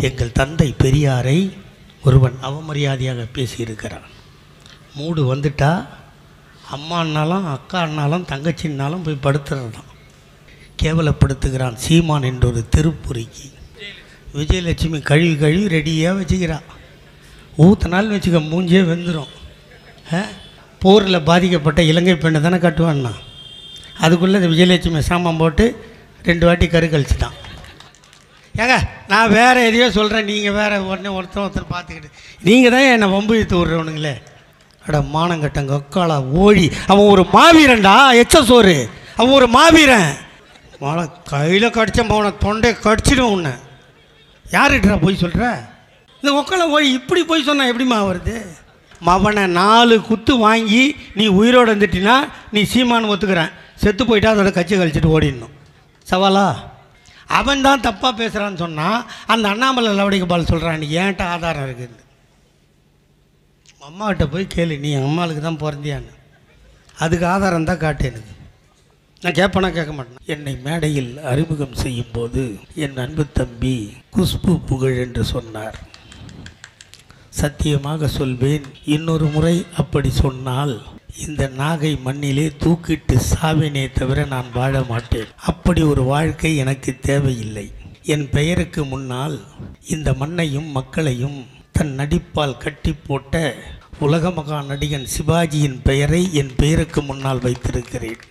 எங்கள் தந்தை பெரியாரை ஒருவன் அவமரியாதையாக பேசியிருக்கிறான். மூடு வந்துட்டா அம்மானாலும் அக்கானாலும் தங்கச்சின்னாலும் போய் படுத்துறது தான். கேவலப்படுத்துகிறான் சீமான் என்ற ஒரு திருப்புரிக்கு. விஜயலட்சுமி கழுவி கழுவி ரெடியாக வச்சுக்கிறான். ஊற்றினாலும் வச்சுக்க மூஞ்சே வெந்துடும். போரில் பாதிக்கப்பட்ட இலங்கை பெண்ணை தானே கட்டுவான்னா, அதுக்குள்ளே இந்த விஜயலட்சுமி சாமான் போட்டு 2 வாட்டி கரு கழிச்சிட்டான். ஏங்க நான் வேறு எதையோ சொல்கிறேன், நீங்கள் வேறு உடனே ஒருத்தர் பார்த்துக்கிட்டு நீங்கள் தான் என்னை வம்பு இழுத்து விட்றவனுங்களே. அட மானங்கட்டங்க ஒக்காளா ஓடி, அவன் ஒரு மாவீரன்டா, சோறு அவன் ஒரு மாவீரன். மழை கையில் கடித்த அவனை தொண்டை கடிச்சிடும். உன்னை யாருக்கிட்டா போய் சொல்கிற? இந்த ஒக்காளா ஓடி இப்படி போய் சொன்னால் எப்படிமா வருது? மவனை 4 குத்து வாங்கி நீ உயிரோடு வந்துட்டினா நீ சீமானு ஒத்துக்கிறேன், செத்து போயிட்டா அதோட கட்சி கழிச்சிட்டு ஓடிடணும். சவாலா? அவன் தான் தப்பாக பேசுகிறான்னு சொன்னால் அந்த அண்ணாமலை லவடிக்கு பால் சொல்கிறான், நீ ஏன்ட்ட ஆதாரம் இருக்குது? அம்மாக்கிட்ட போய் கேளு, நீ எங்கள் அம்மாவுக்கு தான் பிறந்தியான்னு. அதுக்கு ஆதாரம் தான் காட்டு எனக்கு. நான் கேட்பேனா கேட்க மாட்டேன். என்னை மேடையில் அறிமுகம் செய்யும் போது என் அன்பு தம்பி குஷ்பு புகழ் என்று சொன்னார். சத்தியமாக சொல்வேன், இன்னொரு முறை அப்படி சொன்னால் இந்த நாகை மண்ணிலே தூக்கிட்டு சாவேனே தவிர நான் வாழ மாட்டேன். அப்படி ஒரு வாழ்க்கை எனக்கு தேவையில்லை. என் பெயருக்கு முன்னால் இந்த மண்ணையும் மக்களையும் தன் நடிப்பால் கட்டி போட்ட உலக மகா நடிகன் சிவாஜியின் பெயரை என் பெயருக்கு முன்னால் வைத்திருக்கிறேன்.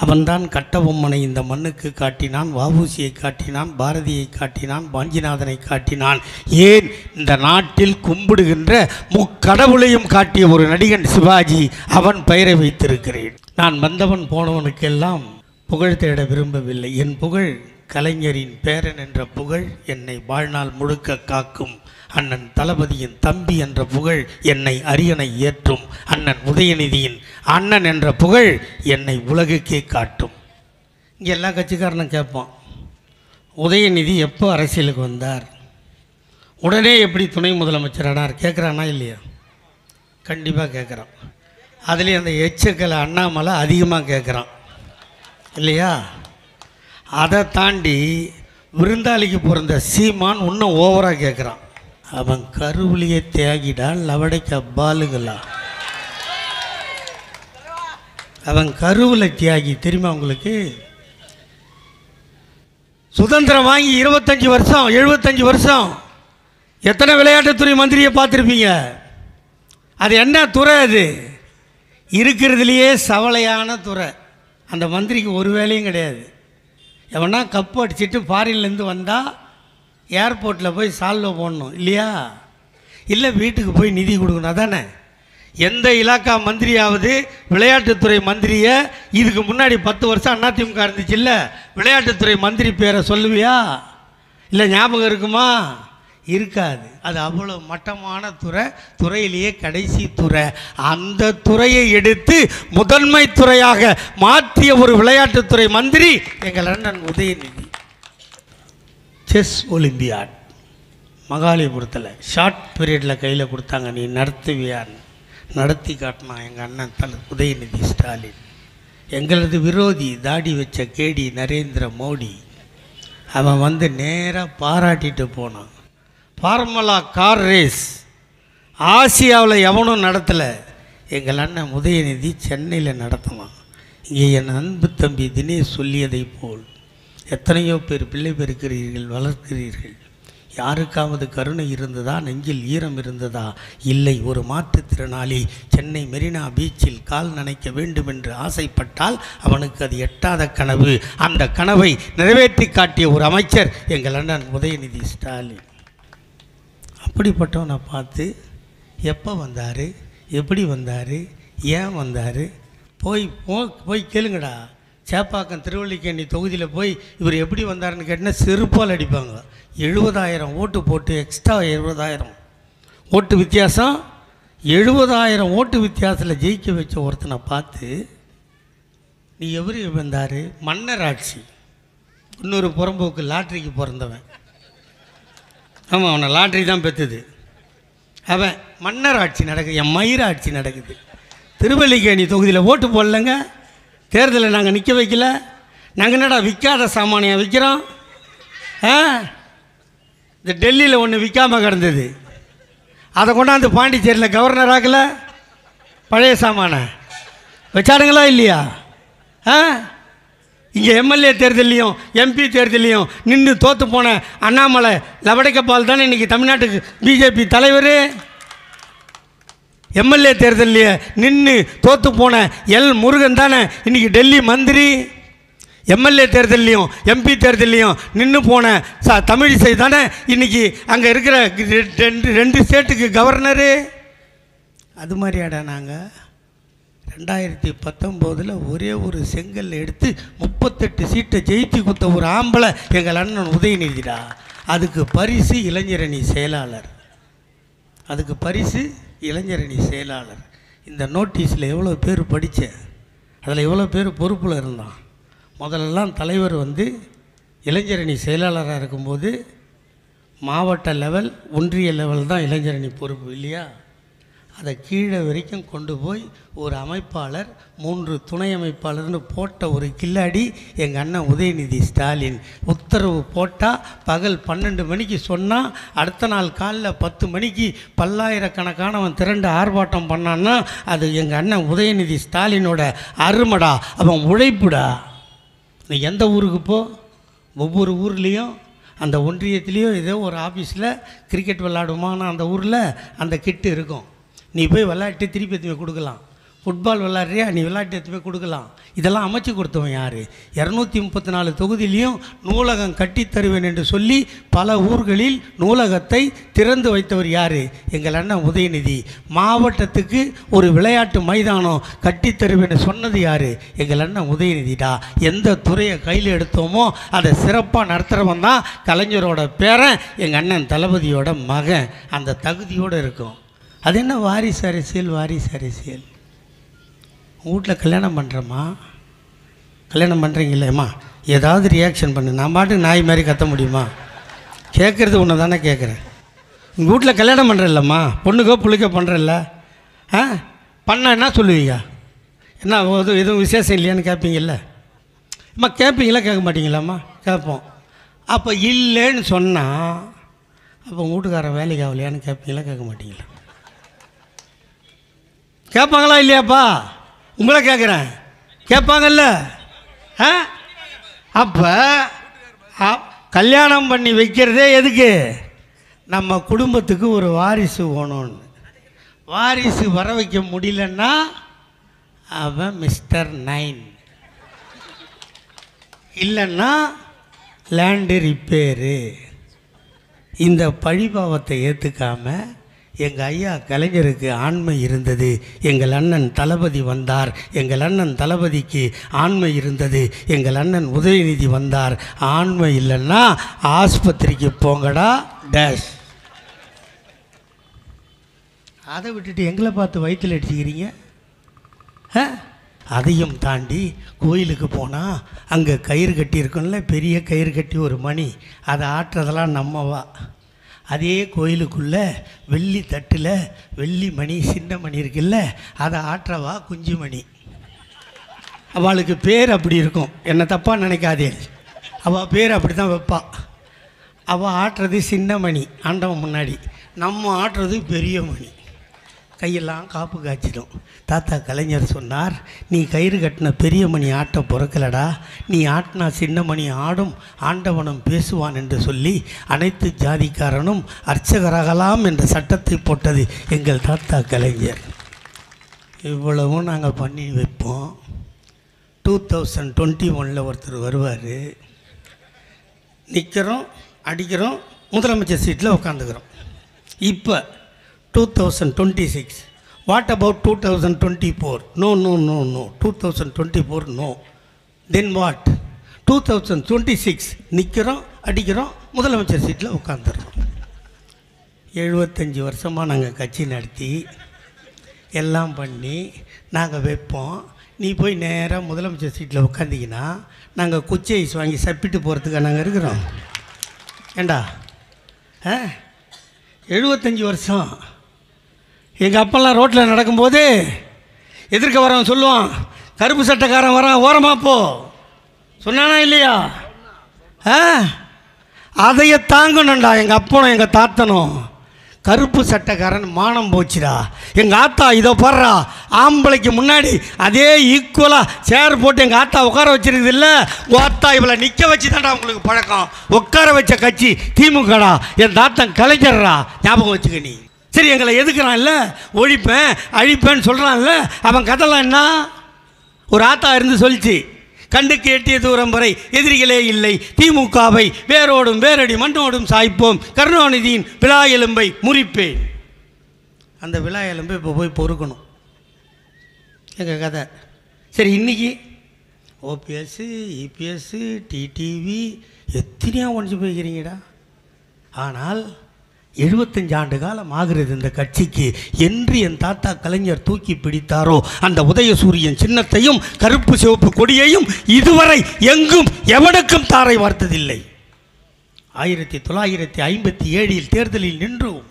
அவன்தான் கட்டபொம்மனை இந்த மண்ணுக்கு காட்டினான், வஉசியை காட்டினான், பாரதியை காட்டினான், வாஞ்சிநாதனை காட்டினான். ஏன் இந்த நாட்டில் கும்பிடுகின்ற முக்கடவுளையும் காட்டிய ஒரு நடிகன் சிவாஜி, அவன் பெயரை வைத்திருக்கிறேன். நான் வந்தவன் போனவனுக்கெல்லாம் புகழ் தேட விரும்பவில்லை. என் புகழ் கலைஞரின் பேரன் என்ற புகழ் என்னை வாழ்நாள் முழுக்க காக்கும். அண்ணன் தளபதியின் தம்பி என்ற புகழ் என்னை அரியணை ஏற்றும். அண்ணன் உதயநிதியின் அண்ணன் என்ற புகழ் என்னை உலகுக்கே காட்டும். இங்கே எல்லா கட்சிக்காரனும் கேட்பான், உதயநிதி எப்போ அரசியலுக்கு வந்தார், உடனே எப்படி துணை முதலமைச்சரானார்? கேட்குறானா இல்லையா? கண்டிப்பாக கேட்குறான். அதுலேயும் அந்த எச்சக்கலை அண்ணாமலை அதிகமாக கேட்குறான் இல்லையா? அதை தாண்டி விருந்தாளிக்கு பிறந்த சீமான் இன்னும் ஓவராக கேட்குறான். அவன் கருவிலியை தியாகிடா லவடைக்க பாலுங்களா, அவன் கருவில் தியாகி. தெரியுமா உங்களுக்கு? சுதந்திரம் வாங்கி 25 வருஷம் 75 வருஷம் எத்தனை விளையாட்டுத்துறை மந்திரியை பார்த்துருப்பீங்க? அது என்ன துறை? அது இருக்கிறதுலையே சவலையான துறை. அந்த மந்திரிக்கு ஒரு வேலையும் கிடையாது. எவனா கப்பு அடிச்சுட்டு ஃபாரின்லேருந்து வந்தால் ஏர்போர்ட்டில் போய் சால்வை போடணும் இல்லையா? இல்லை வீட்டுக்கு போய் நிதி கொடுக்கணும். அதானே? எந்த இலாக்கா மந்திரியாவது விளையாட்டுத்துறை மந்திரியை இதுக்கு முன்னாடி 10 வருஷம் அதிமுக இருந்துச்சு இல்லை, விளையாட்டுத்துறை மந்திரி பேரை சொல்லுவியா? இல்லை ஞாபகம் இருக்குமா? இருக்காது. அது அவ்வளோ மட்டமான துறை, துறையிலேயே கடைசி துறை. அந்த துறையை எடுத்து முதன்மை துறையாக மாற்றிய ஒரு விளையாட்டுத்துறை மந்திரி எங்கள் அண்ணன் உதயநிதி. செஸ் ஒலிம்பியாட் மகாலிபுரத்தில் ஷார்ட் பீரியடில் கையில் கொடுத்தாங்க, நீ நடத்துவியான்னு நடத்தி காட்டினான் எங்கள் அண்ணன் உதயநிதி ஸ்டாலின். எங்களது விரோதி தாடி வச்ச கேடி நரேந்திர மோடி, அவன் வந்து நேராக பாராட்டிட்டு போனான். ஃபார்முலா கார் ரேஸ் ஆசியாவில் எவனும் நடத்தலை, எங்கள் அண்ணன் உதயநிதி சென்னையில் நடத்தினான். இங்கே என் அன்பு தம்பி தினேஷ் சொல்லியதை போல் எத்தனையோ பேர் பிள்ளை பெருக்கிறீர்கள், வளர்க்கிறீர்கள். யாருக்காவது கருணை இருந்ததா? நெஞ்சில் ஈரம் இருந்ததா? இல்லை. ஒரு மாற்றுத்திறனாளி சென்னை மெரினா பீச்சில் கால் நனைக்க வேண்டும் என்று ஆசைப்பட்டால் அவனுக்கு அது எட்டாத கனவு. அந்த கனவை நிறைவேற்றி காட்டிய ஒரு அமைச்சர் எங்கள் அண்ணன் உதயநிதி ஸ்டாலின். அப்படிப்பட்டவனை பார்த்து எப்போ வந்தார், எப்படி வந்தார், ஏன் வந்தார், போய் கேளுங்கடா. சேப்பாக்கம் திருவல்லிக்கேணி தொகுதியில் போய் இவர் எப்படி வந்தாருன்னு கேட்டால் செருப்பால் அடிப்பாங்க. 70,000 ஓட்டு போட்டு எக்ஸ்ட்ரா 70,000 ஓட்டு வித்தியாசம், 70,000 ஓட்டு வித்தியாசத்தில் ஜெயிக்க வச்ச ஒருத்தனை பார்த்து நீ எப்படி வந்தார்? மன்னர் ஆட்சி. இன்னொரு புறம்போக்கு லாட்ரிக்கு பிறந்தவன். ஆமாம், அவனை லாட்ரி தான் பெற்றுது. அவன் மன்னர் ஆட்சி நடக்குது, என் மயிர ஆட்சி நடக்குது. திருவல்லிக்கேணி தொகுதியில் ஓட்டு போடலைங்க, தேர்தலில் நாங்கள் நிற்க வைக்கல. நாங்கள் என்னடா விற்காத சாமானியாக விற்கிறோம்? இந்த இந்த டெல்லியில் ஒன்று விற்காமல் கிடந்தது, அதை கொண்டாந்து பாண்டிச்சேரியில் கவர்னர் ஆக்கல, பழைய சாமான வச்சாடுங்களா இல்லையா? இங்கே எம்எல்ஏ தேர்தலையும் எம்பி தேர்தலையும் நின்று தோற்று போன அண்ணாமலை லவடைக்கப்பால் தானே இன்றைக்கி தமிழ்நாட்டுக்கு பிஜேபி தலைவர். எம்எல்ஏ தேர்தலையே நின்று தோற்று போன எல் முருகன் தானே இன்றைக்கி டெல்லி மந்திரி. எம்எல்ஏ தேர்தலையும் எம்பி தேர்தலையும் நின்று போன தமிழிசை தானே இன்றைக்கி அங்கே இருக்கிற ரெண்டு ஸ்டேட்டுக்கு கவர்னரு. அது மாதிரியாடா நாங்கள் 2019 ஒரே ஒரு செங்கல் எடுத்து 38 சீட்டை ஜெயித்து கொடுத்த ஒரு ஆம்பளை எங்கள் அண்ணன் உதயநிதிடா. அதுக்கு பரிசு இளைஞரணி செயலாளர், அதுக்கு பரிசு இளைஞரணி செயலாளர். இந்த நோட்டீஸில் எவ்வளோ பேர் படித்தேன், அதில் எவ்வளோ பேர் பொறுப்பில் இருந்தான். முதல்லலாம் தலைவர் இளைஞரணி செயலாளராக இருக்கும்போது மாவட்ட லெவல் ஒன்றிய லெவல் தான் இளைஞரணி பொறுப்பு இல்லையா? அதை கீழே வரைக்கும் கொண்டு போய் ஒரு அமைப்பாளர் 3 துணை அமைப்பாளர்னு போட்ட ஒரு கில்லாடி எங்கள் அண்ணன் உதயநிதி ஸ்டாலின். உத்தரவு போட்டால் பகல் 12 மணிக்கு சொன்னால் அடுத்த நாள் காலைல 10 மணிக்கு பல்லாயிரக்கணக்கானவன் திரண்டு ஆர்ப்பாட்டம் பண்ணான்னா அது எங்கள் அண்ணன் உதயநிதி ஸ்டாலினோட அருமடா, அவன் உழைப்புடா. நீ எந்த ஊருக்கு போ, ஒவ்வொரு ஊர்லேயும் அந்த ஒன்றியத்துலேயும் ஏதோ ஒரு ஆஃபீஸில் கிரிக்கெட் விளாடுமான்னு அந்த ஊரில் அந்த கிட்டு இருக்கும். நீ போய் விளையாட்டு திருப்பி எடுத்து போய் கொடுக்கலாம். ஃபுட்பால் விளாட்றியா, நீ விளையாட்டு எடுத்து போய் கொடுக்கலாம். இதெல்லாம் அமைச்சு கொடுத்தவன் யார்? 234 தொகுதியிலையும் நூலகம் கட்டித்தருவேன் என்று சொல்லி பல ஊர்களில் நூலகத்தை திறந்து வைத்தவர் யார்? எங்கள் அண்ணன் உதயநிதி. மாவட்டத்துக்கு ஒரு விளையாட்டு மைதானம் கட்டித்தருவேன்னு சொன்னது யார்? எங்கள் அண்ணன் உதயநிதிடா. எந்த துறையை கையில் எடுத்தோமோ அதை சிறப்பாக நடத்துகிறவன் தான் கலைஞரோட பேரன், எங்கள் அண்ணன் தளபதியோட மகன். அந்த தகுதியோடு இருக்கும். அது என்ன வாரிசு அரசியல்? வாரிசு அரசியல் வீட்டில் கல்யாணம் பண்ணுறம்மா, கல்யாணம் பண்ணுறீங்களேம்மா, ஏதாவது ரியாக்ஷன் பண்ணு. நான் பாட்டுக்கு நாய் மாதிரி கத்த முடியுமா? கேட்குறது ஒன்று தானே கேட்குறேன். உங்கள் வீட்டில் கல்யாணம் பண்ணுறல்லம்மா, பொண்ணுக்கோ புள்ளிக்கோ பண்ணுறல்ல, பண்ண என்ன சொல்லுவீங்க? என்ன எதுவும் விசேஷம் இல்லையான்னு கேட்பீங்கல்ல? அம்மா கேட்பீங்களா கேட்க மாட்டீங்களாம்மா? கேட்போம். அப்போ இல்லைன்னு சொன்னால் அப்போ வீட்டுக்காரன் வேலைக்கு ஆகலையான்னு கேட்பீங்களா கேட்க மாட்டீங்களா? கேட்பாங்களா இல்லையாப்பா? உங்களை கேட்குறேன், கேட்பாங்கல்ல? அப்போ கல்யாணம் பண்ணி வைக்கிறதே எதுக்கு? நம்ம குடும்பத்துக்கு ஒரு வாரிசு வேணும்னு. வாரிசு வர வைக்க முடியலன்னா அவன் மிஸ்டர் 9, இல்லைன்னா லேண்டு ரிப்பேரு. இந்த பழிபாவத்தை ஏற்றுக்காமல் எங்கள் ஐயா கலைஞருக்கு ஆண்மை இருந்தது, எங்கள் அண்ணன் தளபதி வந்தார், எங்கள் அண்ணன் தளபதிக்கு ஆண்மை இருந்தது, எங்கள் அண்ணன் உதயநிதி வந்தார். ஆண்மை இல்லைன்னா ஆஸ்பத்திரிக்கு போங்கடா டேஷ். அதை விட்டுட்டு எங்களை பார்த்து வயிற்றில் அடிச்சுக்கிறீங்க. அதையும் தாண்டி கோயிலுக்கு போனால் அங்கே கயிறு கட்டி இருக்கும்ல, பெரிய கயிறு கட்டி ஒரு மணி, அதை ஆட்டுறதெல்லாம் நம்மவா. அதே கோயிலுக்குள்ளே வெள்ளி தட்டில் வெள்ளி மணி சின்ன மணி இருக்குல்ல, அதை ஆற்றவா குஞ்சு மணி. அவளுக்கு பேர் அப்படி இருக்கும், என்னை தப்பாக நினைக்காதே, அவள் பேர் அப்படி தான் வைப்பா. அவள் ஆட்டுறது சின்ன மணி ஆண்டவன் முன்னாடி, நம்ம ஆட்டுறது பெரிய மணி. கையெல்லாம் காப்பு காய்ச்சிடும். தாத்தா கலைஞர் சொன்னார், நீ கயிறு கட்டின பெரிய மணி ஆட்ட பிறக்கலடா, நீ ஆட்டினா சின்ன மணி ஆடும், ஆண்டவனும் பேசுவான் என்று சொல்லி அனைத்து ஜாதிக்காரனும் அர்ச்சகராகலாம் என்ற சட்டத்தை போட்டது எங்கள் தாத்தா கலைஞர். இவ்வளவும் நாங்கள் பண்ணி வைப்போம். 2021 ஒருத்தர் வருவார், நிற்கிறோம், அடிக்கிறோம், முதலமைச்சர் சீட்டில் உட்காந்துக்கிறோம். இப்போ 2026, what about 2024? No no no no, 2024 no. Then what? 2026 நிற்கிறோம், அடிக்கிறோம், முதலமைச்சர் சீட்டில் உட்காந்துடுறோம். 75 வருஷமாக நாங்கள் கட்சி நடத்தி எல்லாம் பண்ணி நாங்கள் வைப்போம். நீ போய் நேராக முதலமைச்சர் சீட்டில் உட்காந்திங்கன்னா நாங்கள் குச்சி ஐஸ் வாங்கி சப்பிட்டு போகிறதுக்காக நாங்கள் இருக்கிறோம். ஏண்டா 75 வருஷம் எங்கள் அப்பெல்லாம் ரோட்டில் நடக்கும்போது எதிர்க்க வரவன் சொல்லுவான், கருப்பு சட்டைக்காரன் வரான், ஓரமாக போ சொன்னானா இல்லையா? அதையே தாங்கணும்டா. எங்கள் அப்பனும் எங்கள் தாத்தனும் கருப்பு சட்டைக்காரன் மானம் போச்சுடா. எங்கள் ஆத்தா இதோ பாடுறா, ஆம்பளைக்கு முன்னாடி அதே ஈக்குவலாக சேர் போட்டு எங்கள் ஆத்தா உட்கார வச்சிருக்குது இல்லை, ஆத்தா இவளை நிற்க வச்சு தான்டா உங்களுக்கு பழக்கம். உட்கார வச்ச கட்சி திமுகடா. என் தாத்தன் கலைஞர்றா, ஞாபகம் வச்சுக்க நீ. சரி, எங்களை எதுக்குறான் இல்லை, ஒழிப்பேன் அழிப்பேன்னு சொல்கிறான்ல, அவன் கதைலாம் என்ன? ஒரு ஆத்தா இருந்து சொல்லிச்சு, கண்டுக்கு எட்டிய தூரம் வரை எதிரிகளே இல்லை, திமுகவை வேரோடும் வேரடி மண்ணோடும் சாய்ப்போம், கருணாநிதியின் விழா எலும்பை முறிப்பேன். அந்த விழா எலும்பை இப்போ போய் பொறுக்கணும் எங்கள் கதை. சரி, இன்றைக்கி ஓபிஎஸ் இபிஎஸ் டிடிவி எத்தனையோ ஒழிஞ்சு போய்க்கிறீங்கடா. ஆனால் 75 ஆண்டு காலம் ஆகிறது இந்த கட்சிக்கு. என்று என் தாத்தா கலைஞர் தூக்கி பிடித்தாரோ அந்த உதயசூரியன் சின்னத்தையும் கருப்பு சிவப்பு கொடியையும் இதுவரை எங்கும் எவனுக்கும் தாரை வார்த்ததில்லை. 1957 தேர்தலில் நின்றோம்.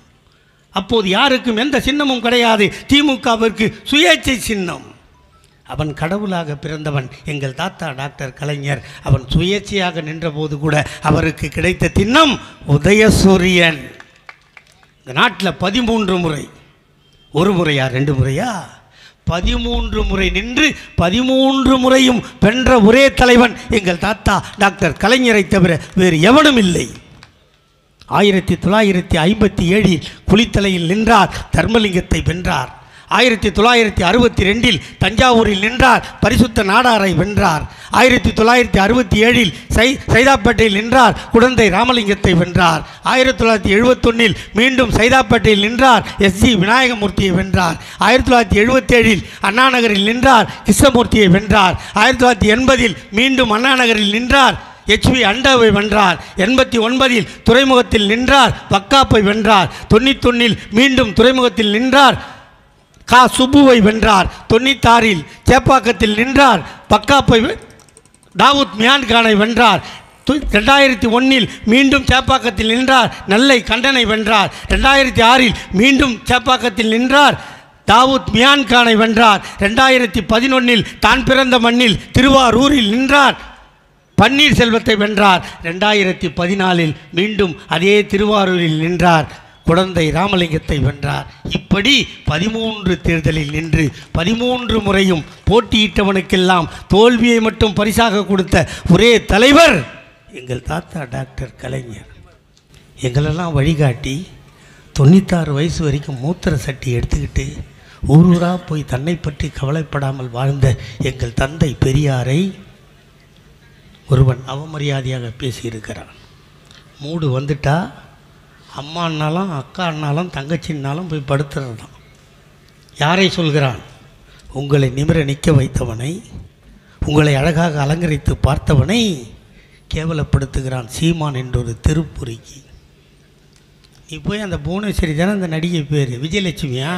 அப்போது யாருக்கும் எந்த சின்னமும் கிடையாது. திமுகவிற்கு சுயேட்சை சின்னம். அவன் கடவுளாக பிறந்தவன் எங்கள் தாத்தா டாக்டர் கலைஞர். அவன் சுயேட்சையாக நின்றபோது கூட அவருக்கு கிடைத்த சின்னம் உதயசூரியன். இந்த நாட்டில் 13 முறை, ஒரு முறையா 2 முறையா 13 முறை நின்று 13 முறையும் வென்ற ஒரே தலைவன் எங்கள் தாத்தா டாக்டர் கலைஞரை தவிர வேறு எவனும் இல்லை. 1957 குளித்தலையில் நின்றார், தர்மலிங்கத்தை வென்றார். 1962 தஞ்சாவூரில் நின்றார், பரிசுத்த நாடாரை வென்றார். 1967 சைதாப்பேட்டையில் நின்றார், குடந்தை ராமலிங்கத்தை வென்றார். 1971 மீண்டும் சைதாப்பேட்டையில் நின்றார், எஸ்ஜி விநாயகமூர்த்தியை வென்றார். 1977 அண்ணாநகரில் நின்றார், கிருஷ்ணமூர்த்தியை வென்றார். 1980 மீண்டும் அண்ணாநகரில் நின்றார், HP அண்டாவை வென்றார். 89 துறைமுகத்தில் நின்றார், வக்காப்பை வென்றார். 91 மீண்டும் துறைமுகத்தில் நின்றார், கா சுப்புவை வென்றார். 96 சேப்பாக்கத்தில் நின்றார், பக்காப்பை தாவூத் மியான்கானை வென்றார். 2001 மீண்டும் சேப்பாக்கத்தில் நின்றார், நெல்லை கண்டனை வென்றார். 2006 மீண்டும் சேப்பாக்கத்தில் நின்றார், தாவூத் மியான்கானை வென்றார். 2011 தான் பிறந்த மண்ணில் திருவாரூரில் நின்றார், பன்னீர்செல்வத்தை வென்றார். 2014 மீண்டும் அதே திருவாரூரில் நின்றார், குடந்தை ராமலிங்கத்தை வென்றார். இப்படி 13 தேர்தலில் நின்று 13 முறையும் போட்டியிட்டவனுக்கெல்லாம் தோல்வியை மட்டும் பரிசாக கொடுத்த ஒரே தலைவர் எங்கள் தாத்தா டாக்டர் கலைஞர். எங்களெல்லாம் வழிகாட்டி 96 வயசு வரைக்கும் மூத்திர சட்டி எடுத்துக்கிட்டு ஊரூராக போய் தன்னை பற்றி கவலைப்படாமல் வாழ்ந்த எங்கள் தந்தை பெரியாரை ஒருவன் அவமரியாதையாக பேசியிருக்கிறான். மூடு வந்துட்டா அம்மானாலும் அக்கானாலும் தங்கச்சின்னாலும் போய் படுத்துறது தான். யாரை சொல்கிறான்? உங்களை நிமிர நிற்க வைத்தவனை, உங்களை அழகாக அலங்கரித்து பார்த்தவனை கேவலப்படுத்துகிறான் சீமான் என்றொரு திருப்புரிக்கு. நீ போய் அந்த புவனேஸ்வரி தானே அந்த நடிகை பேர், விஜயலட்சுமியா?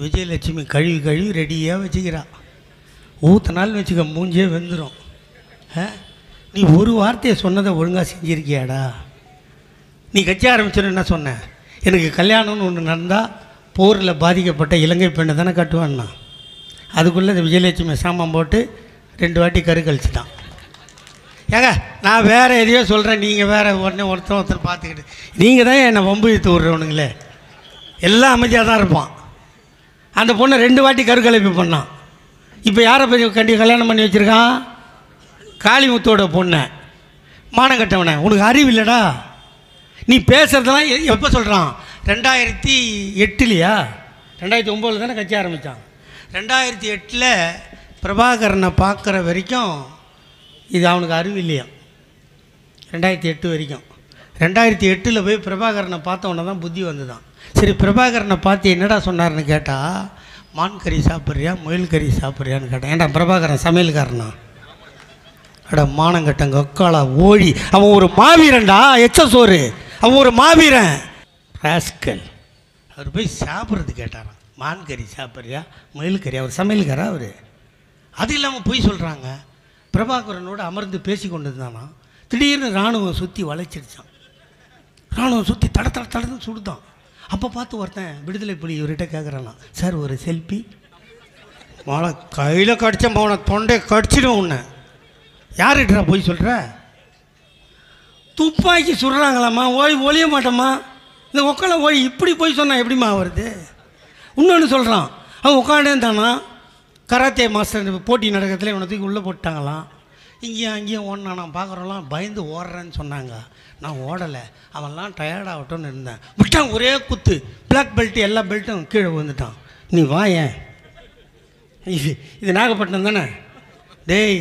விஜயலட்சுமி கழுவி கழுவி ரெடியாக வச்சுக்கிறா. ஊற்றினாலும் வச்சுக்க மூஞ்சே வெந்துடும். நீ ஒரு வார்த்தையை சொன்னதை ஒழுங்காக செஞ்சுருக்கியாடா? நீ கட்சி ஆரம்பிச்சோன்னு என்ன சொன்ன? எனக்கு கல்யாணம்னு ஒன்று நடந்தால் போரில் பாதிக்கப்பட்ட இலங்கை பெண்ணை தானே கட்டுவான்னா. அதுக்குள்ளே இந்த விஜயலட்சுமி சாமான் போட்டு 2 வாட்டி கரு கழிச்சிட்டான். ஏங்க, நான் வேறு எதையோ சொல்கிறேன், நீங்கள் வேறு உடனே ஒருத்தர் பார்த்துக்கிட்டு நீங்கள் தான் என்னை வம்பு இழுத்து விட்றவனுங்களே. எல்லாம் அமைதியாக தான் இருப்பான். அந்த பொண்ணை 2 வாட்டி கரு கலைப்பு பண்ணான். இப்போ யாரை பற்றி கல்யாணம் பண்ணி வச்சுருக்கான்? காளிமுத்தோட பொண்ணை. மானம் கட்டவனை, உனக்கு அறிவு இல்லைடா. நீ பேசுகிறதெல்லாம் எப்போ சொல்கிறான்? 2008 2009 தானே கட்சி ஆரம்பித்தான். 2008 பிரபாகரனை பார்க்குற வரைக்கும் இது அவனுக்கு அறிவு இல்லையா? 2008 வரைக்கும். 2008 போய் பிரபாகரனை பார்த்தவொன்னே தான் புத்தி வந்துதான். சரி, பிரபாகரனை பார்த்து என்னடா சொன்னார்னு கேட்டால், மான் கறி சாப்பிட்றியா முயல் கறி சாப்பிட்றியான்னு கேட்டான். ஏன்டா பிரபாகரன் சமையல்காரனா? அட மானங்கட்டங்க ஒக்காளா ஓழி, அவன் ஒரு மாவீரன்டா. சோறு அவன் ஒரு மாவீரன் ராஸ்கல். அவர் போய் சாப்பிட்றது கேட்டாரான். மான் கறி சாப்பிட்றியா முயல் கறி? அவர் சமையல்காரா அவர்? அது இல்லாமல் போய் சொல்கிறாங்க. பிரபாகரனோடு அமர்ந்து பேசி கொண்டு இருந்தானா, திடீர்னு இராணுவம் சுற்றி வளைச்சிருச்சான். இராணுவம் சுற்றி தட தட தடன்னு சுடுதான். அப்போ பார்த்து ஒருத்தன் விடுதலை புலி இவர்கிட்ட கேட்குறானா, சார் ஒரு செல்ஃபி? மழை கையில் கடித்த போன தொண்டை கடிச்சிடும் உன்னை. யார்கிட்டா போய் சொல்கிற? துப்பாக்கி சுடுறாங்களாம்மா, ஒழிய மாட்டோம்மா. இந்த உக்கால ஓய் இப்படி போய் சொன்னால் எப்படிம்மா வருது? இன்னொன்று சொல்கிறான், அவன் உட்காண்டேன்தானா கராத்தே மாஸ்டர் போட்டி நடக்கிறதுல இவனத்துக்கு உள்ளே போட்டாங்களாம். இங்கேயும் அங்கேயும் ஓடினா நான் பார்க்குறோம்லாம் பயந்து ஓடுறேன்னு சொன்னாங்க. நான் ஓடலை, அவன்லாம் டயர்டாகட்டும்னு இருந்தேன். விட்டான் ஒரே குத்து, பிளாக் பெல்ட்டு எல்லா பெல்ட்டும் கீழே விழுந்துட்டான். நீ வா, ஏன் இது நாகப்பட்டினம் தானே? டேய்,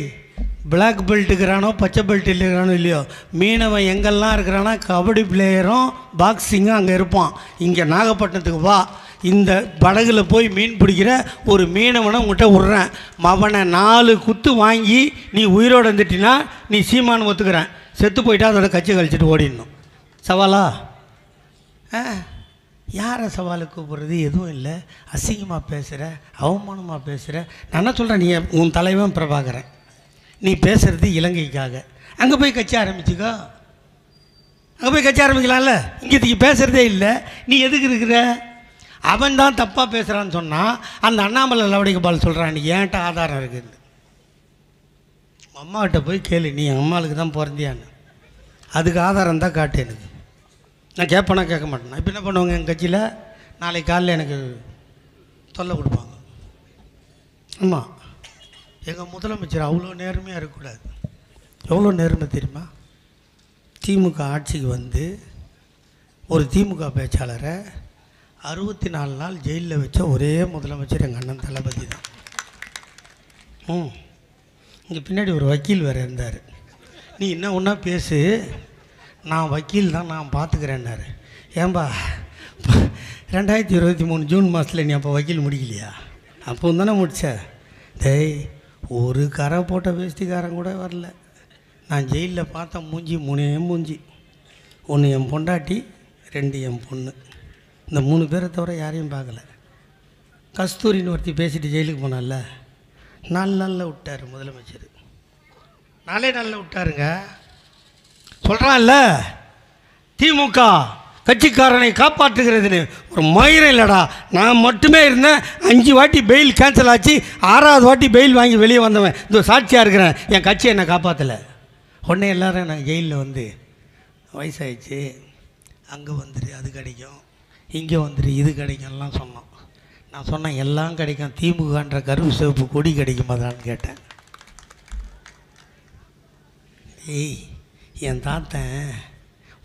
பிளாக் பெல்ட் இருக்கிறானோ பச்சை பெல்ட் இருக்கிறானோ இல்லையோ, மீனவன் எங்கெல்லாம் இருக்கிறானா கபடி பிளேயரும் பாக்ஸிங்கும் அங்கே இருப்பான். இங்கே நாகப்பட்டினத்துக்கு வா, இந்த படகுல போய் மீன் பிடிக்கிற ஒரு மீனவனை உங்கள்கிட்ட விட்றேன். அவனை 4 குத்து வாங்கி நீ உயிரோடு வந்துட்டினா நீ சீமானு ஒத்துக்கிறேன். செத்து போயிட்டா அதோட கட்சி கழிச்சிட்டு ஓடிடணும். சவாலா? யாரை சவாலுக்கு கூப்பிட்றது? எதுவும் இல்லை. அசிங்கமாக பேசுகிற, அவமானமாக பேசுகிற. நான் என்ன சொல்கிறேன், நீ உன் தலைவன் பிரபாகரன், நீ பேசுகிறது இலங்கைக்காக. அங்கே போய் கட்சி ஆரம்பிச்சுக்கோ, அங்கே போய் கட்சி ஆரம்பிக்கலாம்ல. இங்கே பேசுகிறதே இல்லை, நீ எதுக்கு இருக்கிற? அவன் தான் தப்பாக பேசுகிறான்னு சொன்னால் அந்த அண்ணாமலை லவடிக்கு பால் சொல்கிறான், நீ ஏன்ட்ட ஆதாரம் இருக்குன்னு. அம்மாக்கிட்ட போய் கேளு, நீ எங்கள் அம்மாவுக்கு தான் பிறந்தியான்னு. அதுக்கு ஆதாரம் தான் காட்டு எனக்கு. நான் கேட்பேனா கேட்க மாட்டேன். இப்போ என்ன பண்ணுவாங்க எங்கள் கட்சியில், நாளைக்கு காலையில் எனக்கு தொல்லை கொடுப்பாங்க. ஆமாம், எங்கள் முதலமைச்சர் அவ்வளோ நேர்மையாக இருக்கக்கூடாது. எவ்வளோ நேர்மை தெரியுமா? திமுக ஆட்சிக்கு வந்து ஒரு திமுக பேச்சாளரை 64 நாள் ஜெயிலில் வச்ச ஒரே முதலமைச்சர் எங்கள் அண்ணன் தளபதி தான். இங்கே பின்னாடி ஒரு வக்கீல் வேறு இருந்தார். நீ என்ன ஒன்றா பேசு, நான் வக்கீல் தான், நான் பார்த்துக்கிறேன்னாரு. ஏன்பா 2023 ஜூன் மாதத்தில் நீ அப்போ வக்கீல் முடிக்கலையா? அப்போ தானே முடிச்ச. டேய், ஒரு கரை போட்ட வேஷ்டிக்காரன் கூட வரல. நான் ஜெயிலில் பார்த்த மூஞ்சி 3 மூஞ்சி. 1 என் பொண்டாட்டி, 2 என் பொண்ணு. இந்த 3 பேரை தவிர யாரையும் பார்க்கல. கஸ்தூரின்னு ஒருத்தி பேசிட்டு ஜெயிலுக்கு போனால, 4 நாளில் விட்டார் முதலமைச்சர். 4 நாளில் விட்டாருங்க. சொல்கிறான்ல, திமுக கட்சிக்காரனை காப்பாற்றுகிறதுன்னு ஒரு மயிரம் இல்லைடா. நான் மட்டுமே இருந்தேன், 5 வாட்டி பெயில் கேன்சல் ஆச்சு, 6வது வாட்டி பெயில் வாங்கி வெளியே வந்தவன் இந்த சாட்சியாக இருக்கிறேன். என் கட்சி என்னை காப்பாற்றலை. உடனே எல்லோரும் நான் ஜெயிலில் வந்து வயசாகிடுச்சு, அங்கே வந்துடு அது கிடைக்கும், இங்கே வந்துடு இது கிடைக்கும்லாம் சொன்னோம். நான் சொன்னேன் எல்லாம் கிடைக்கும், திமுகன்ற கருப்பு சிவப்பு கொடி கிடைக்குமாதான்னு கேட்டேன். ஏய், என் தாத்தன்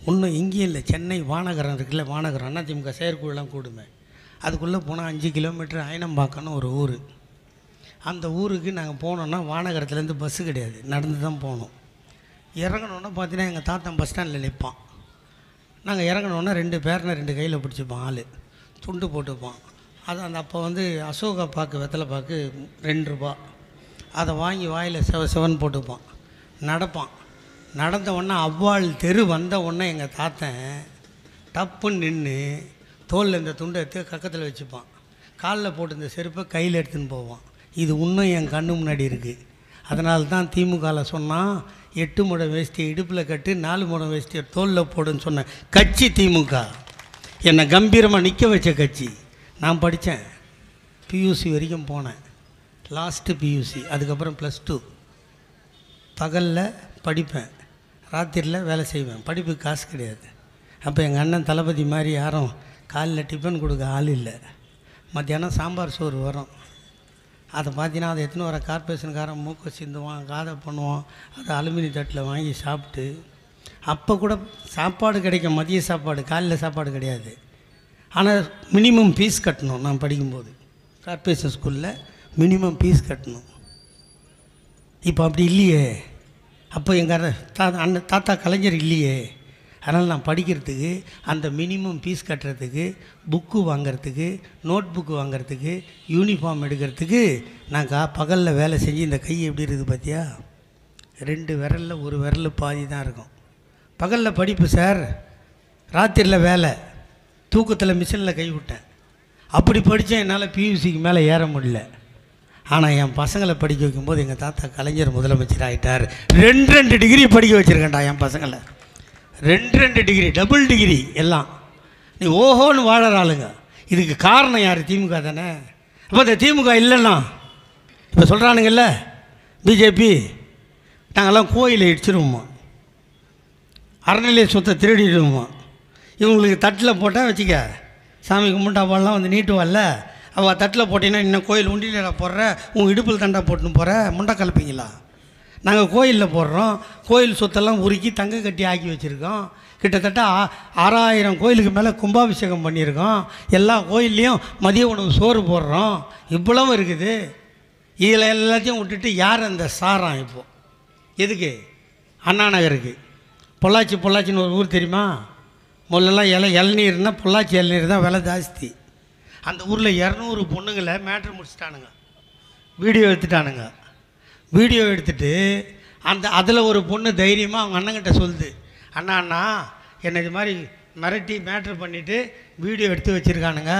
இன்னும் இங்கேயும் இல்லை, சென்னை வானகரம் இருக்குல்ல, வானகரம் அண்ணா திமுக செயற்குழுலாம் கூடுமே, அதுக்குள்ளே போனால் 5 கிலோமீட்டர் அயனம்பாக்கன்னு ஒரு ஊர். அந்த ஊருக்கு நாங்கள் போனோன்னா வானகரத்துலேருந்து பஸ்ஸு கிடையாது, நடந்து தான் போகணும். இறங்கணுன்னா பார்த்தீங்கன்னா எங்கள் தாத்தன் பஸ் ஸ்டாண்டில் நிற்பான். நாங்கள் இறங்கணுன்னா 2 பேரனை 2 கையில் பிடிச்சிப்பான், ஆள் துண்டு போட்டுப்பான். அது அந்த அப்போ வந்து அசோகா பாக்கு வெத்தலை பாக்கு 2 ரூபா, அதை வாங்கி வாயில் செவன் போட்டுப்பான். நடப்பான். நடந்த உடனே அவ்வாள் தெரு வந்த உடனே எங்கள் தாத்தன் டப்புன்னு நின்று தோலில் இந்த துண்டை எடுத்து கக்கத்தில் வச்சுப்பான். காலில் போட்டு இந்த செருப்பை கையில் எடுத்துன்னு போவான். இது இன்னும் என் கண்ணு முன்னாடி இருக்குது. அதனால தான் திமுகவில் சொன்னால் 8 முழம் வேஷ்டியை இடுப்பில் கட்டு, 4 முழம் வேஷ்டியை தோலில் போடுன்னு சொன்ன கட்சி திமுக. என்னை கம்பீரமாக நிற்க வச்ச கட்சி. நான் படித்தேன், பியூசி வரைக்கும் போனேன், லாஸ்ட்டு பியூசி, அதுக்கப்புறம் +2. பகலில் படிப்பேன், ராத்திரியில் வேலை செய்வேன். படிப்புக்கு காசு கிடையாது. அப்போ எங்கள் அண்ணன் தளபதி மாதிரி யாரும் காலையில் டிஃபன் கொடுக்க ஆள் இல்லை. மத்தியானம் சாம்பார் சோறு வரும். அதை பார்த்தீங்கன்னா அதை எத்தனை வர கார்பரேஷனுக்காரன் மூக்க சிந்துவான், காதை பண்ணுவான். அதை அலுமினி தட்டில் வாங்கி சாப்பிட்டு, அப்போ கூட சாப்பாடு கிடைக்கும், மதிய சாப்பாடு, காலையில் சாப்பாடு கிடையாது. ஆனால் மினிமம் ஃபீஸ் கட்டணும். நான் படிக்கும்போது கார்பரேஷன் ஸ்கூலில் மினிமம் ஃபீஸ் கட்டணும். இப்போ அப்படி இல்லையே. அப்போ எங்கள் தாத்தா கலைஞர் இல்லையே. அதனால் நான் படிக்கிறதுக்கு, அந்த மினிமம் ஃபீஸ் கட்டுறதுக்கு, புக்கு வாங்கிறதுக்கு, நோட் புக்கு வாங்கிறதுக்கு, யூனிஃபார்ம் எடுக்கிறதுக்கு நான் பகலில் வேலை செஞ்சு இந்த கை எப்படி இருக்குது பார்த்தியா? 2 விரலில் 1 விரல் பாதி தான் இருக்கும். பகலில் படிப்பு சார், ராத்திரியில் வேலை, தூக்கத்தில் மிஷினில் கை விட்டேன். அப்படி படித்தேன். என்னால் பியூசிக்கு மேலே ஏற முடியல. ஆனால் என் பசங்களை படிக்க வைக்கும்போது எங்கள் தாத்தா கலைஞர் முதலமைச்சர் ஆகிட்டார். 2 டிகிரி படிக்க வச்சுருக்கேன்டா என் பசங்களை. 2 டிகிரி, டபுள் டிகிரி எல்லாம். நீ ஓஹோன்னு வாழற ஆளுங்க. இதுக்கு காரணம் யார்? திமுக தானே. அப்போ இந்த திமுக இல்லைன்னா இப்போ சொல்கிறானுங்கல்ல பிஜேபி, நாங்கள்லாம் கோயிலை இடிச்சிருவோமா? அறநிலைய சொத்தை திருடிடுவோம். இவங்களுக்கு தட்டில் போட்டால் வச்சுக்க, சாமி கும்பிட்டாப்பாலாம் வந்து நீட்டுவாள்ல, அவள் தட்டில் போட்டிங்கன்னா இன்னும் கோயில் உண்டியில் போடுற, உங்கள் இடுப்பில் தண்டா போட்டுன்னு போகிற முண்டை கலப்பீங்களா? நாங்கள் கோயிலில் போடுறோம். கோயில் சொத்தெல்லாம் உருக்கி தங்க கட்டி ஆக்கி வச்சுருக்கோம். கிட்டத்தட்ட 6000 கோயிலுக்கு மேலே கும்பாபிஷேகம் பண்ணியிருக்கோம். எல்லா கோயில்லையும் மதிய உணவு சோறு போடுறோம். இவ்வளவும் இருக்குது. இதில் எல்லாத்தையும் விட்டுட்டு யார் அந்த சாரம்? இப்போது எதுக்கு? அண்ணா நகருக்கு பொள்ளாச்சின்னு ஒரு ஊர் தெரியுமா? முதல்லலாம் இளநீர்னால் பொள்ளாச்சி இளநீர் தான் விலை ஜாஸ்தி. அந்த ஊரில் 200 பொண்ணுங்களை மேட்ரு முடிச்சிட்டானுங்க, வீடியோ எடுத்துட்டானுங்க. வீடியோ எடுத்துகிட்டு அதில் ஒரு பொண்ணு தைரியமாக அவங்க அண்ணங்கிட்ட சொல்லுது, அண்ணா என்னை இது மாதிரி மிரட்டி மேட்ரு பண்ணிவிட்டு வீடியோ எடுத்து வச்சுருக்கானுங்க,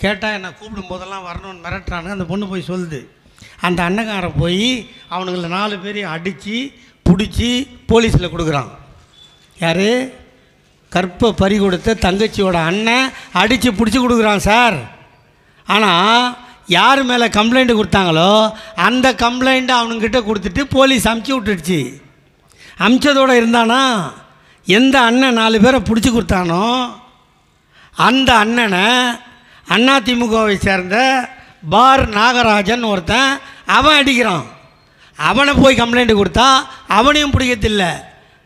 கேட்டால் என்னை கூப்பிடும் போதெல்லாம் வரணும்னு மிரட்டுறானுங்க. அந்த பொண்ணு போய் சொல்லுது. அந்த அண்ணக்காரன் போய் அவனுங்களை 4 பேரையும் அடித்து பிடிச்சி போலீஸில் கொடுக்குறான். யார்? கற்பை பறி கொடுத்த தங்கச்சியோட அண்ணன் அடித்து பிடிச்சி கொடுக்குறான் சார். ஆனால் யார் மேலே கம்ப்ளைண்ட்டு கொடுத்தாங்களோ அந்த கம்ப்ளைண்ட்டை அவனுங்கிட்ட கொடுத்துட்டு போலீஸ் அமுச்சு விட்டுடுச்சு. அமிச்சதோடு இருந்தானா, எந்த அண்ணன் 4 பேரை பிடிச்சி கொடுத்தானோ அந்த அண்ணனை அதிமுகவை சேர்ந்த பார் நாகராஜன் ஒருத்தன் அவன் அடிக்கிறான். அவனை போய் கம்ப்ளைண்ட்டு கொடுத்தா அவனையும் பிடிக்கத்தில்லை.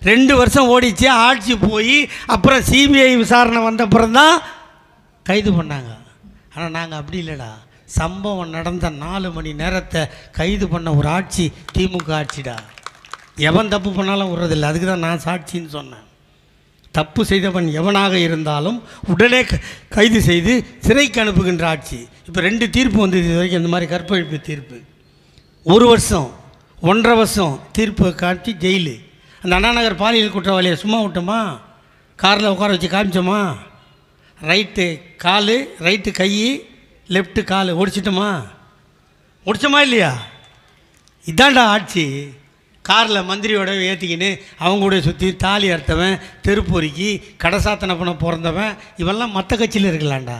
2 வருஷம் ஓடிச்சு, ஆட்சி போய் அப்புறம் சிபிஐ விசாரணை வந்தப்புறம்தான் கைது பண்ணாங்க. ஆனால் நாங்கள் அப்படி இல்லைடா, சம்பவம் நடந்த 4 மணி நேரத்தை கைது பண்ண ஒரு ஆட்சி திமுக ஆட்சிடா. எவன் தப்பு பண்ணாலும் விடுறதில்லை. அதுக்கு தான் நான் சாட்சின்னு சொன்னேன். தப்பு செய்தவன் எவனாக இருந்தாலும் உடனே கைது செய்து சிறைக்கு அனுப்புகின்ற ஆட்சி. இப்போ 2 தீர்ப்பு வந்தது இது வரைக்கும். இந்த மாதிரி கற்பழிப்பு தீர்ப்பு 1 வருஷம் 1.5 வருஷம் தீர்ப்பு காட்டி ஜெயிலு. அந்த அண்ணா நகர் பாலியல் குற்றவாளியை சும்மா விட்டோமா? காரில் உட்கார வச்சு காமிச்சோமா? ரைட்டு காலு, ரைட்டு கை, லெஃப்ட்டு காலு ஒடிச்சிட்டோமா? முடிச்சோமா இல்லையா? இதாண்டா ஆட்சி. காரில் மந்திரியோட ஏற்றிக்கின்னு அவங்க கூட சுற்றி தாலி அறுத்தவன், தெருப்பொறிக்கி, கடைசாத்தனை பண்ண பிறந்தவன், இவெல்லாம் மற்ற கட்சியில் இருக்கலாம்டா.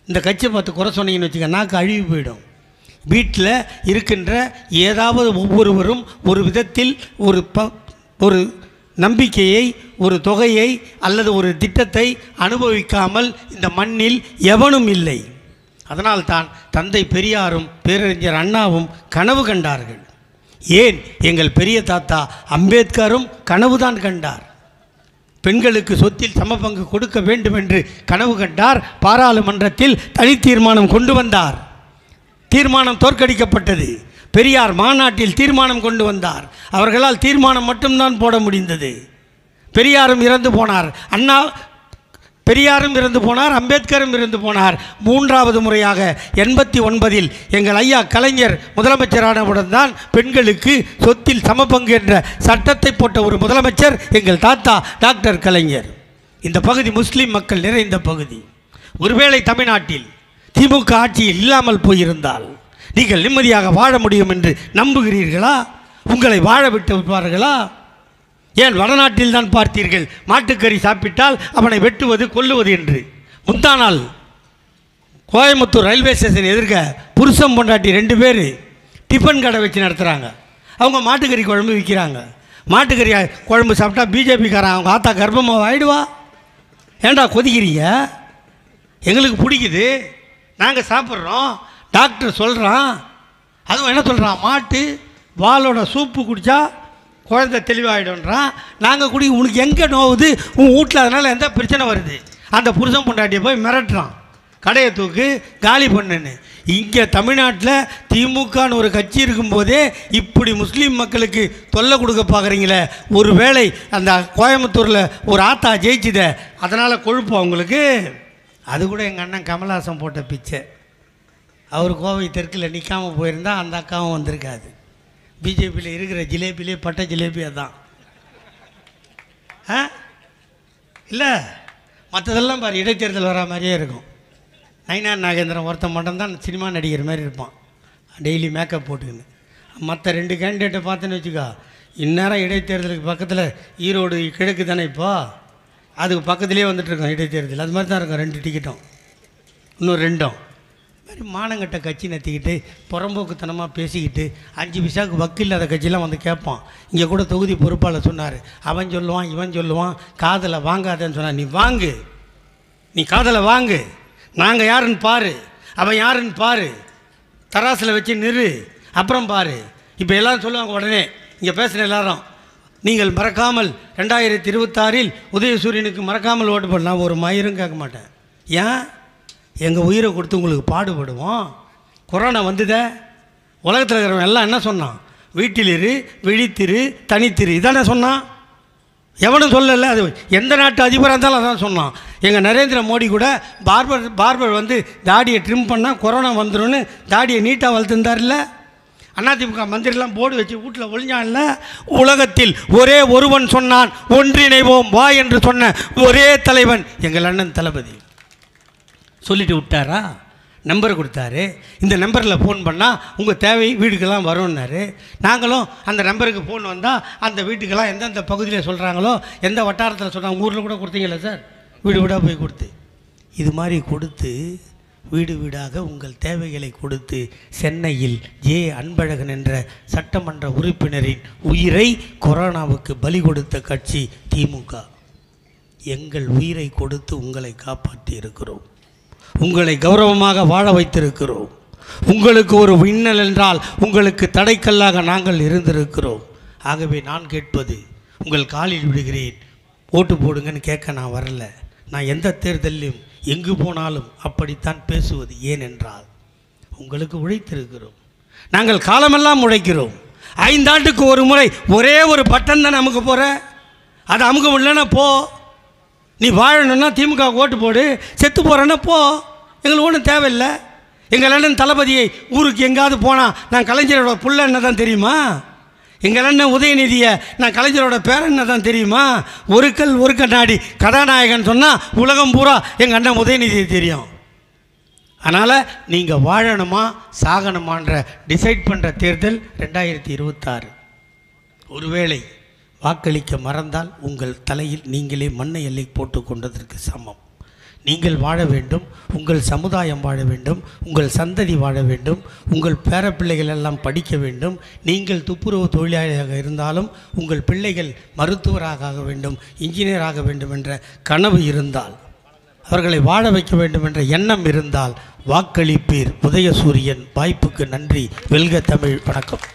இந்த கட்சியை பார்த்து குறை சொன்னீங்கன்னு வச்சுக்க, நாக்கு அழுகி போயிடும். வீட்டில் இருக்கின்ற ஏதாவது ஒவ்வொருவரும் ஒரு விதத்தில் ஒரு நம்பிக்கையை, ஒரு தொகையை அல்லது ஒரு திட்டத்தை அனுபவிக்காமல் இந்த மண்ணில் எவனும் இல்லை. அதனால்தான் தந்தை பெரியாரும் பேரறிஞர் அண்ணாவும் கனவு கண்டார்கள். ஏன் எங்கள் பெரிய தாத்தா அம்பேத்கரும் கனவுதான் கண்டார். பெண்களுக்கு சொத்தில் சமபங்கு கொடுக்க வேண்டும் என்று கனவு கண்டார். பாராளுமன்றத்தில் தனி தீர்மானம் கொண்டு வந்தார். தீர்மானம் தோற்கடிக்கப்பட்டது. பெரியார் மாநாட்டில் தீர்மானம் கொண்டு வந்தார். அவர்களால் தீர்மானம் மட்டும்தான் போட முடிந்தது. பெரியாரும் இறந்து போனார், பெரியாரும் இறந்து போனார், அம்பேத்கரும் இறந்து போனார். 3வது முறையாக 89இல் எங்கள் ஐயா கலைஞர் முதலமைச்சரானவுடன் தான் பெண்களுக்கு சொத்தில் சமபங்கு என்ற சட்டத்தை போட்ட ஒரு முதலமைச்சர் எங்கள் தாத்தா டாக்டர் கலைஞர். இந்த பகுதி முஸ்லீம் மக்கள் நிறைந்த பகுதி. ஒருவேளை தமிழ்நாட்டில் திமுக ஆட்சியில் இல்லாமல் போயிருந்தால் நீங்கள் நிம்மதியாக வாழ முடியும் என்று நம்புகிறீர்களா? உங்களை வாழ விட்டு வைப்பார்களா? ஏன் வடநாட்டில் தான் பார்த்தீர்கள், மாட்டுக்கறி சாப்பிட்டால் அவனை வெட்டுவது கொல்லுவது என்று. முந்தா நாள் கோயம்புத்தூர் ரயில்வே ஸ்டேஷன் எதிர்க்க புருஷம் பொண்டாட்டி 2 பேர் டிஃபன் கடை வச்சு நடத்துகிறாங்க. அவங்க மாட்டுக்கறி குழம்பு விற்கிறாங்க. மாட்டுக்கறி குழம்பு சாப்பிட்டா பிஜேபிக்காரன் அவங்க ஆத்தா கர்ப்பமாக ஆகிடுவா. ஏண்டா கொதிக்கிறீங்க? எங்களுக்கு பிடிக்குது, நாங்கள் சாப்பிட்றோம். டாக்டர் சொல்கிறான், அதுவும் என்ன சொல்கிறான், மாட்டு வாலோட சூப்பு குடித்தா குழந்தை தெளிவாகிடும்ன்றான். நாங்கள் குடி, உனக்கு எங்கே நோவுது உன் வீட்டில், அதனால் எந்த பிரச்சனை வருது? அந்த புருஷன் பொண்டாட்டியை போய் மிரட்டுறான், கடையை தூக்கு காலி பண்ணுன்னு. இங்கே தமிழ்நாட்டில் திமுகன்னு ஒரு கட்சி இருக்கும்போதே இப்படி முஸ்லீம் மக்களுக்கு தொல்லை கொடுக்க பார்க்குறீங்களே. ஒரு வேளை அந்த கோயம்புத்தூரில் ஒரு ஆத்தா ஜெயிச்சுதே, அதனால் கொழுப்பு அவங்களுக்கு. அது கூட எங்கள் அண்ணன் கமல்ஹாசன் போட்ட பிச்சை. அவர் கோவை தெற்கில் நிற்காமல் போயிருந்தால் அந்த அக்காவும் வந்திருக்காது. பிஜேபியில் இருக்கிற ஜிலேபிலே பட்ட ஜிலேபி அதுதான். இல்லை மற்றதெல்லாம் பாரு, இடைத்தேர்தல் வரா மாதிரியே இருக்கும். நயினார் நாகேந்திரன் ஒருத்தன் மட்டும்தான் சினிமா நடிகர் மாதிரி இருப்பான், டெய்லி மேக்கப் போட்டுக்கின்னு. மற்ற 2 கேண்டிடேட்டை பார்த்துன்னு வச்சுக்கோ, இந்நேரம் இடைத்தேர்தலுக்கு பக்கத்தில் ஈரோடு கிழக்கு தானே இப்போ, அதுக்கு பக்கத்துலேயே வந்துட்டுருக்கோம் இடைத்தேர்தல். அது மாதிரி தான் இருக்கும் 2 டிக்கெட்டும், இன்னும் 2. மாதிரி மானங்கட்ட கட்சி நத்திக்கிட்டு புறம்போக்குத்தனமாக பேசிக்கிட்டு 5 பைசாவுக்கு வக்கு இல்லாத கட்சியெலாம் வந்து கேட்பான். இங்கே கூட தொகுதி பொறுப்பாளர் சொன்னார், அவன் சொல்லுவான் இவன் சொல்லுவான், காதில் வாங்காதேன்னு சொன்னான். நீ வாங்கு, நீ காதில் வாங்கு, நாங்கள் யாருன்னு பாரு, அவன் யாருன்னு பாரு, தராசில் வச்சு நிறு, அப்புறம் பாரு. இப்போ எல்லோரும் சொல்லுவாங்க உடனே இங்கே பேசுகிற எல்லாரும், நீங்கள் மறக்காமல் 2026 உதயசூரியனுக்கு மறக்காமல் ஓட்டு போட. நான் ஒரு மயிரும் கேட்க மாட்டேன். ஏன்? எங்கள் உயிரை கொடுத்து உங்களுக்கு பாடுபடுவோம். கொரோனா வந்ததே, உலகத்தில் இருக்கிறவன் எல்லாம் என்ன சொன்னான்? வீட்டிலிரு, விழித்திரு, தனித்திரு, இதானே சொன்னான். எவனும் சொல்லலை. அது எந்த நாட்டு அதிபராக இருந்தாலும் அதான் சொன்னான். எங்கள் நரேந்திர மோடி கூட பார்பர் வந்து தாடியை ட்ரிம் பண்ணால் கொரோனா வந்துடும்னு தாடியை நீட்டாக வளர்த்துருந்தார்ல. அதிமுக மந்திரிலாம் போர்டு வச்சு வீட்டில் ஒழிஞ்சான்ல. உலகத்தில் ஒரே ஒருவன் சொன்னான், ஒன்றிணைவோம் வா என்று சொன்ன ஒரே தலைவன் எங்கள் அண்ணன் தளபதி. சொல்லிட்டு விட்டாரா? நம்பர் கொடுத்தாரு, இந்த நம்பரில் ஃபோன் பண்ணால் உங்கள் தேவை வீடுக்கெல்லாம் வரும்னாரு. நாங்களும் அந்த நம்பருக்கு ஃபோன் வந்தால் அந்த வீட்டுக்கெல்லாம் எந்தெந்த பகுதியில் சொல்கிறாங்களோ, எந்த வட்டாரத்தில் சொல்கிறாங்க, ஊரில் கூட கொடுத்தீங்களா சார்? வீடு வீடாக போய் கொடுத்து, இது மாதிரி கொடுத்து வீடு வீடாக உங்கள் தேவைகளை கொடுத்து சென்னையில் ஜே அன்பழகன் என்ற சட்டமன்ற உறுப்பினரின் உயிரை கொரோனாவுக்கு பலி கொடுத்த கட்சி திமுக. எங்கள் உயிரை கொடுத்து உங்களை காப்பாற்றி இருக்கிறோம், உங்களை கௌரவமாக வாழ வைத்திருக்கிறோம். உங்களுக்கு ஒரு விண்ணல் என்றால் உங்களுக்கு தடைக்கல்லாக நாங்கள் இருந்திருக்கிறோம். ஆகவே நான் கேட்பது, உங்கள் காலில் விடுகிறேன், ஓட்டு போடுங்கன்னு கேட்க நான் வரல. நான் எந்த தேர்தலிலும் எங்கு போனாலும் அப்படித்தான் பேசுவது. ஏனென்றால் உங்களுக்கு உழைத்திருக்கிறோம், நாங்கள் காலமெல்லாம் உழைக்கிறோம். 5 ஆண்டுக்கு ஒரு முறை ஒரே ஒரு பட்டன் தான் நமக்கு போகிற, அது அமுக முடியலன்னா போ. நீ வாழணுன்னா திமுக ஓட்டு போடு, செத்து போகிறேன்னா போ, எங்களுக்கு ஒன்றும் தேவையில்லை. எங்கள் அண்ணன் தளபதியை ஊருக்கு எங்கேயாவது போனால் நான் கலைஞரோட புள்ள என்ன தான் தெரியுமா? எங்கள் அண்ணன் உதயநிதியை நான் கலைஞரோட பேர் என்ன தான் தெரியுமா? ஒரு கல் ஒரு கண்ணாடி கதாநாயகன் சொன்னால் உலகம் பூரா எங்கள் அண்ணன் உதயநிதியை தெரியும். அதனால் நீங்கள் வாழணுமா சாகணுமான்ற டிசைட் பண்ணுற தேர்தல் 2026. ஒருவேளை வாக்களிக்க மறந்தால் உங்கள் தலையில் நீங்களே மண்ணை எல்லை போட்டு கொண்டதற்கு சமம். நீங்கள் வாழ வேண்டும், உங்கள் சமுதாயம் வாழ வேண்டும், உங்கள் சந்ததி வாழ வேண்டும், உங்கள் பேரப்பிள்ளைகள் எல்லாம் படிக்க வேண்டும். நீங்கள் துப்புரவு தொழிலாளியாக இருந்தாலும் உங்கள் பிள்ளைகள் மருத்துவராக ஆக வேண்டும், இன்ஜினியராக வேண்டும் என்ற கனவு இருந்தால், அவர்களை வாழ வைக்க வேண்டும் என்ற எண்ணம் இருந்தால் வாக்களிப்பீர். உதயசூரியன். வாய்ப்புக்கு நன்றி. வெல்க தமிழ். வணக்கம்.